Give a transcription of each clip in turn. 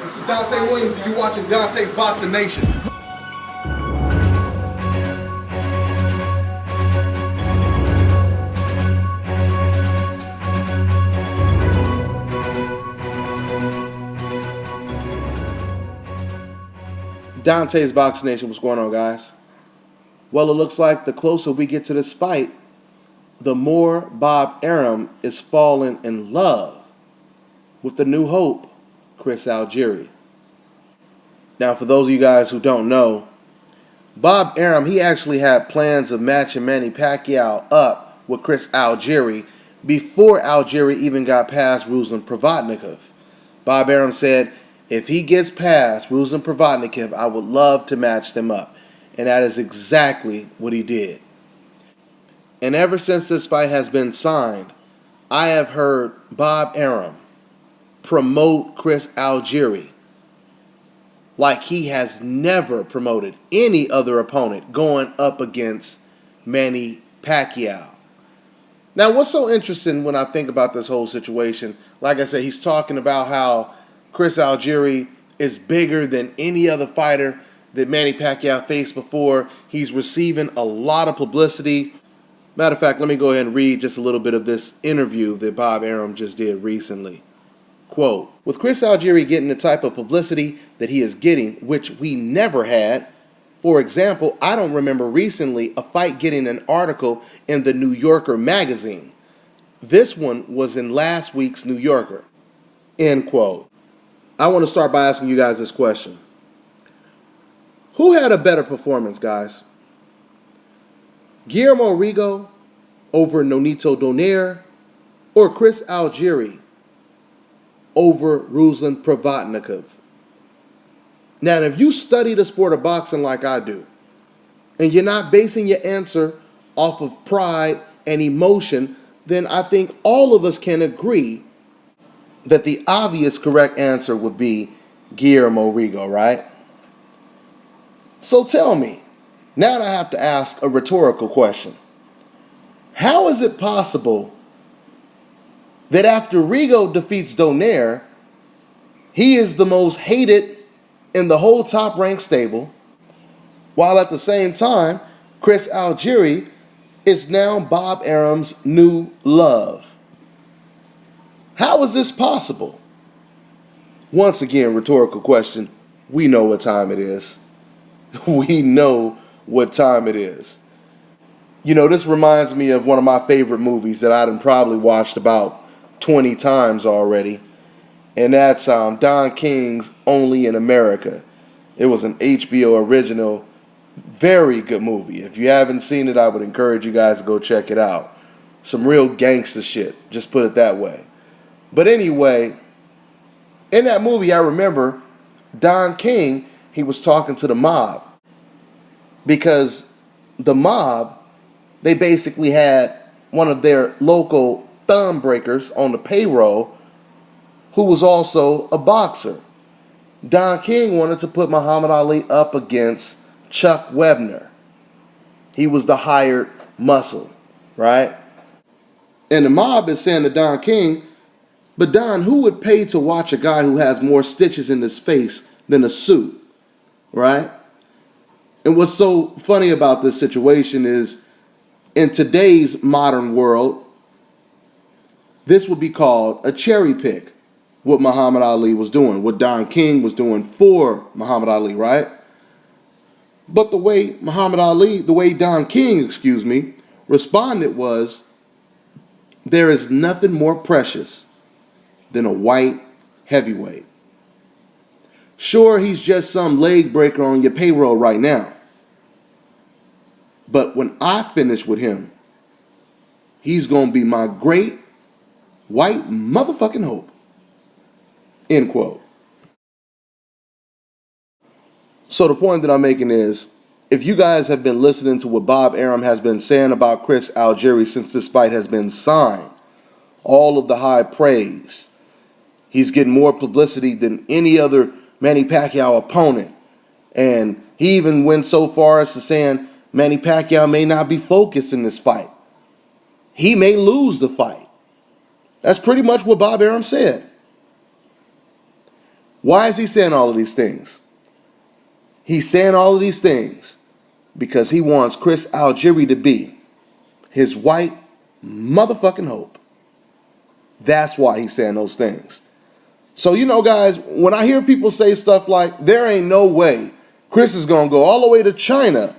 This is Dante Williams, and you're watching Dante's Boxing Nation. Dante's Boxing Nation, what's going on, guys? Well, it looks like the closer we get to this fight, the more Bob Arum is falling in love with the new hope, Chris Algieri. Now, for those of you guys who don't know, Bob Arum, he actually had plans of matching Manny Pacquiao up with Chris Algieri before Algieri even got past Ruslan Provodnikov. Bob Arum said, if he gets past Ruslan Provodnikov, I would love to match them up. And that is exactly what he did. And ever since this fight has been signed, I have heard Bob Arum promote Chris Algieri like he has never promoted any other opponent going up against Manny Pacquiao. Now, what's so interesting when I think about this whole situation, like I said, he's talking about how Chris Algieri is bigger than any other fighter that Manny Pacquiao faced before. He's receiving a lot of publicity. Matter of fact, let me go ahead and read just a little bit of this interview that Bob Arum just did recently. Quote, with Chris Algieri getting the type of publicity that he is getting, which we never had, for example, I don't remember recently a fight getting an article in the New Yorker magazine. This one was in last week's New Yorker. End quote. I want to start by asking you guys this question. Who had a better performance, guys? Guillermo Rigo over Nonito Donaire or Chris Algieri over Ruslan Provodnikov? Now, if you study the sport of boxing like I do, and you're not basing your answer off of pride and emotion, then I think all of us can agree that the obvious correct answer would be Guillermo Rigo, right? So tell me, now I have to ask a rhetorical question. How is it possible that after Rigo defeats Donaire, he is the most hated in the whole top-ranked stable, while at the same time, Chris Algieri is now Bob Arum's new love? How is this possible? Once again, rhetorical question. We know what time it is. We know what time it is. You know, this reminds me of one of my favorite movies that I've probably watched about 20 times already. And that's Don King's Only in America. It was an HBO original. Very good movie. If you haven't seen it, I would encourage you guys to go check it out. Some real gangster shit. Just put it that way. But anyway, in that movie, I remember Don King, he was talking to the mob. Because the mob, they basically had one of their local thumb breakers on the payroll who was also a boxer. Don King wanted to put Muhammad Ali up against Chuck Webner. He was the hired muscle, right? And the mob is saying to Don King, but Don, who would pay to watch a guy who has more stitches in his face than a suit, right? And what's so funny about this situation is, in today's modern world, this would be called a cherry pick, what Muhammad Ali was doing, what Don King was doing for Muhammad Ali, right? But the way Don King, responded was, there is nothing more precious than a white heavyweight. Sure, he's just some leg breaker on your payroll right now. But when I finish with him, he's going to be my great white motherfucking hope. End quote. So the point that I'm making is, if you guys have been listening to what Bob Arum has been saying about Chris Algieri since this fight has been signed, all of the high praise, he's getting more publicity than any other Manny Pacquiao opponent. And he even went so far as to saying Manny Pacquiao may not be focused in this fight. He may lose the fight. That's pretty much what Bob Arum said. Why is he saying all of these things? He's saying all of these things because he wants Chris Algieri to be his white motherfucking hope. That's why he's saying those things. So, guys, when I hear people say stuff like, there ain't no way Chris is going to go all the way to China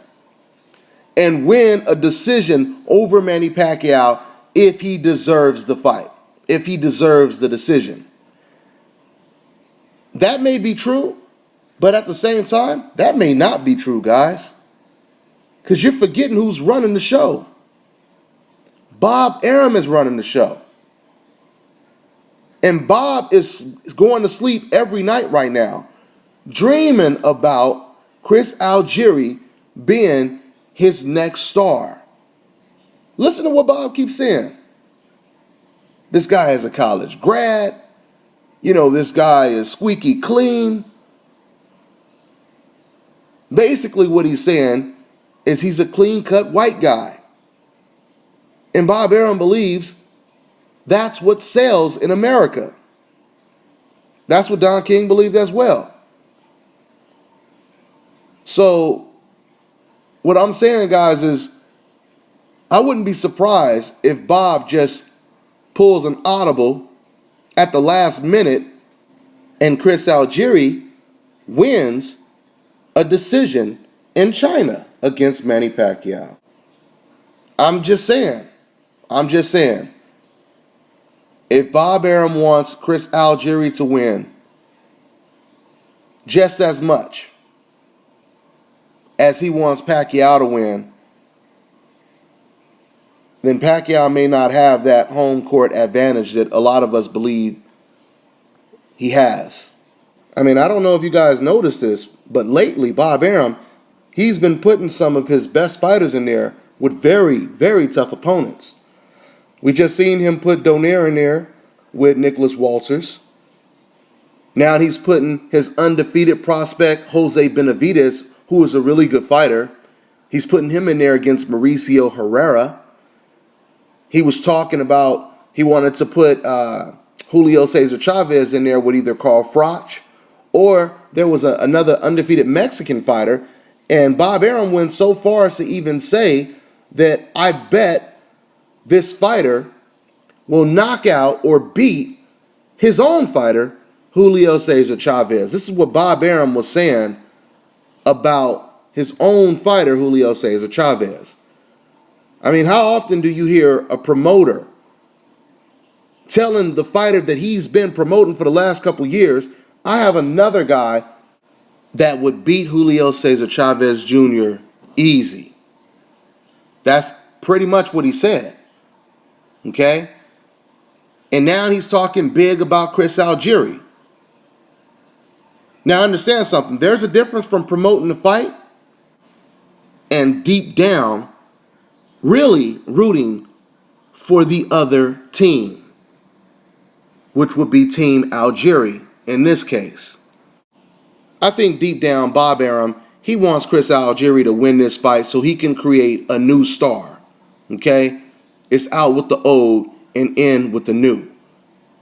and win a decision over Manny Pacquiao if he deserves the fight, if he deserves the decision. That may be true, but at the same time, that may not be true, guys. Because you're forgetting who's running the show. Bob Arum is running the show. And Bob is going to sleep every night right now, dreaming about Chris Algieri being his next star. Listen to what Bob keeps saying. This guy is a college grad. This guy is squeaky clean. Basically, what he's saying is he's a clean-cut white guy. And Bob Arum believes that's what sells in America. That's what Don King believed as well. So, what I'm saying, guys, is I wouldn't be surprised if Bob just pulls an audible at the last minute and Chris Algieri wins a decision in China against Manny Pacquiao. I'm just saying. If Bob Arum wants Chris Algieri to win just as much as he wants Pacquiao to win, then Pacquiao may not have that home court advantage that a lot of us believe he has. I don't know if you guys noticed this, but lately Bob Arum, he's been putting some of his best fighters in there with very, very tough opponents. We just seen him put Donaire in there with Nicholas Walters. Now he's putting his undefeated prospect, Jose Benavidez, who is a really good fighter. He's putting him in there against Mauricio Herrera. He was talking about he wanted to put Julio Cesar Chavez in there with either Carl Froch or there was another undefeated Mexican fighter. And Bob Arum went so far as to even say that I bet this fighter will knock out or beat his own fighter, Julio Cesar Chavez. This is what Bob Arum was saying about his own fighter, Julio Cesar Chavez. How often do you hear a promoter telling the fighter that he's been promoting for the last couple years, I have another guy that would beat Julio Cesar Chavez Jr. easy? That's pretty much what he said. Okay? And now he's talking big about Chris Algieri. Now understand something. There's a difference from promoting the fight and deep down really rooting for the other team, which would be Team Algieri in this case. I think deep down Bob Arum, he wants Chris Algieri to win this fight so he can create a new star. Okay? It's out with the old and in with the new.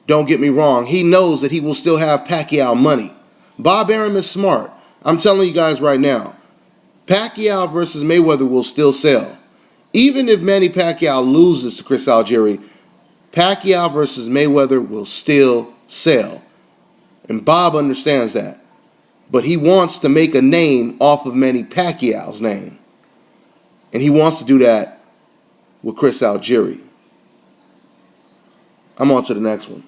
Don't get me wrong. He knows that he will still have Pacquiao money. Bob Arum is smart. I'm telling you guys right now, Pacquiao versus Mayweather will still sell. Even if Manny Pacquiao loses to Chris Algieri, Pacquiao versus Mayweather will still sell. And Bob understands that. But he wants to make a name off of Manny Pacquiao's name. And he wants to do that with Chris Algieri. I'm on to the next one.